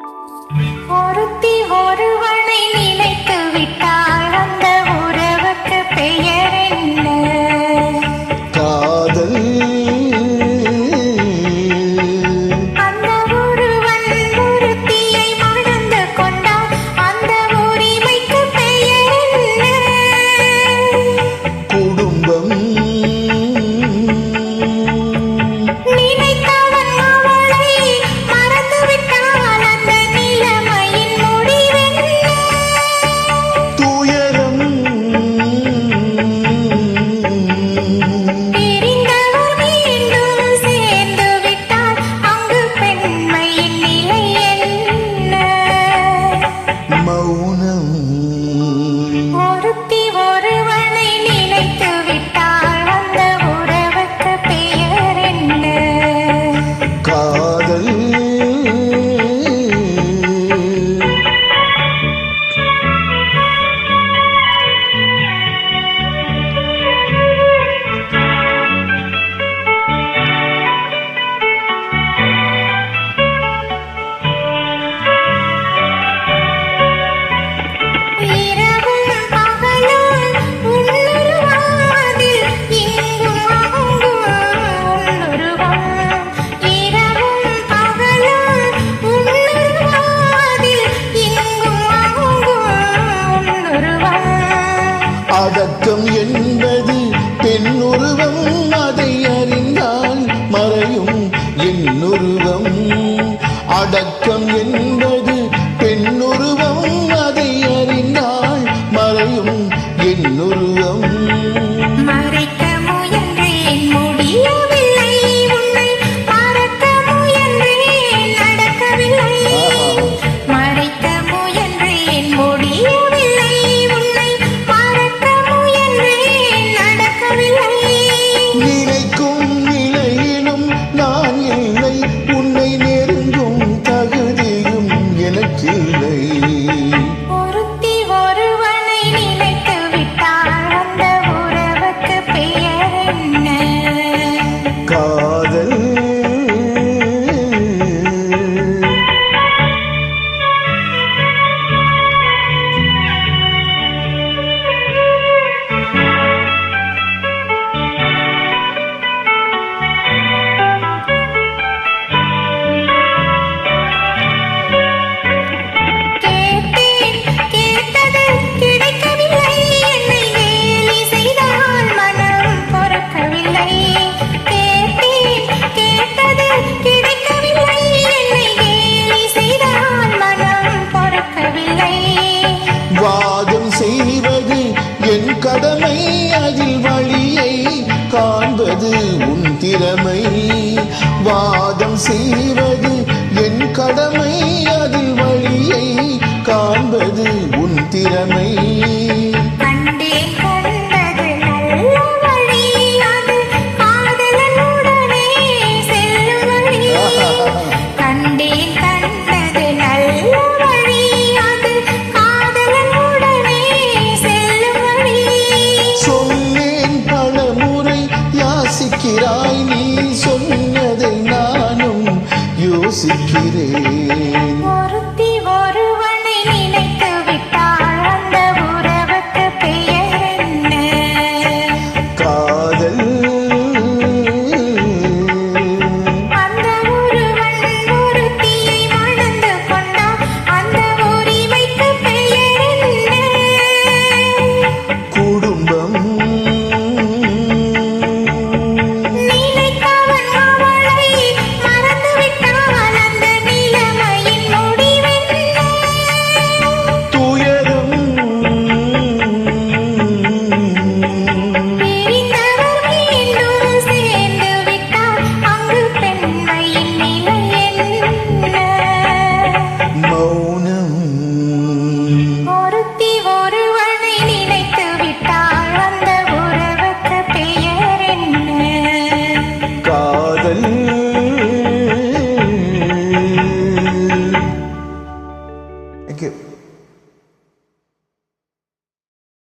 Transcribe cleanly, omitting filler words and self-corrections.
ஒருத்தி ஒருவனை நினைத்து விட்டால் அந்த உறவுக்கு பெயர் என்ன? காதல். அந்த ஒருவன் ஒருத்தியை மணந்து கொண்டால் அந்த உரிமைக்கு பெயர் என்ன? குடும்பம். நினைத்தவன் அவளை மறந்து விட்டால் அந்த நிலைமையின் முடிவென்ன? துயரம். பிரிந்தவர் மீண்டும் சேர்ந்து விட்டால் அங்கு பெண்மையின் நிலை என்ன? மௌனம். ஒருத்தி ஒருவனை நினைத்து விட்டால் அந்த உறவுக்கு பெயர் என்ன? காதல். இரவும் பகலும் உள்ளுருவாதில் இங்கும் அங்கும் உள்ளுருவம். இரவும் பகலும் உள்ளுருவாதில் இங்கும் அங்கும் உள்ளுருவம். அடக்கம் என்பது பெண்ணுருவம், அதை அறிந்தால் மறையும் என்னுருவம். அடக்கம் என்பது பெண்ணுருவம், அதை அறிந்தால் மறையும் என்னுருவம். மறைக்க முயன்றேன் முடியவில்லை, உன்னை மறக்க முயன்றேன் நடக்கவில்லை. மறைக்க முயன்றேன் முடியவில்லை, உன்னை மறக்க முயன்றேன் நடக்கவில்லை. நினைக்கும் நிலையிலும் நான் இல்லை, உன்னை நெருங்கும் தகுதியும் எனக்கில்லை. ஒருத்தி ஒருவனை நினைத்து விட்டால் அந்த உறவுக்கு பெயர் என்ன? காதல். கேட்டேன் கேட்டது கிடைக்கவில்லை, என்னை கேலி செய்தால் மனம் பொறுக்கவில்லை. கேட்டேன் கேட்டது கிடைக்கவில்லை, என்னை கேலி செய்தால் மனம் பொறுக்கவில்லை. வாதம் செய்வது என் கடமை, அதில் வழியை காண்பது உன் திறமை. வாதம் செய்வது என் கடமை, அதில் வழியை காண்பது உன் திறமை. கண்டேன் கண்டது நல்ல வழி, அது காதலனுடனே செல்லும் வழி. கண்டேன் கண்டது நல்ல வழி, அது காதலனுடனே செல்லும் வழி. சொன்னேன் பலமுறை யாசிக்கிறாய், நீ சொன்னதை நானும் யோசிக்கிறேன். ஒருத்தி ஒருவனை நினைத்து